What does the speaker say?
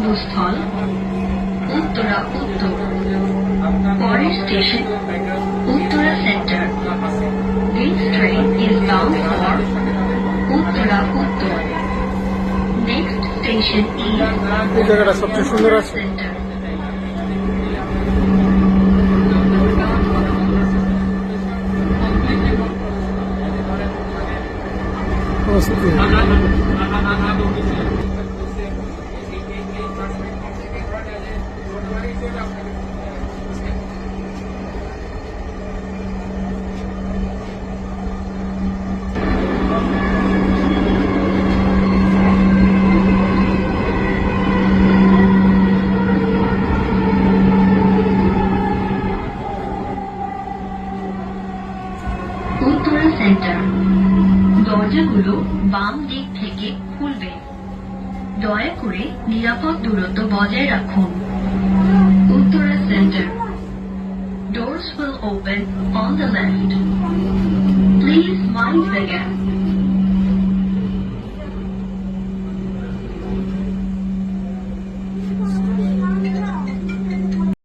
গন্তব্যস্থল উত্তরা উত্তর। পরের station Uttara centre. This train is bound for Uttara উত্তর। Next station is এই জায়গাটা সবচেয়ে সুন্দর উত্তরা আছে। সেন্টার। অস্থির। উত্তরা সেন্টার। দরজাগুলো বাম দিক থেকে খুলবে। দয়া করে নিরাপদ দূরত্ব বজায় রাখুন। Uttara centre. Doors will open on the left. Please mind the gap.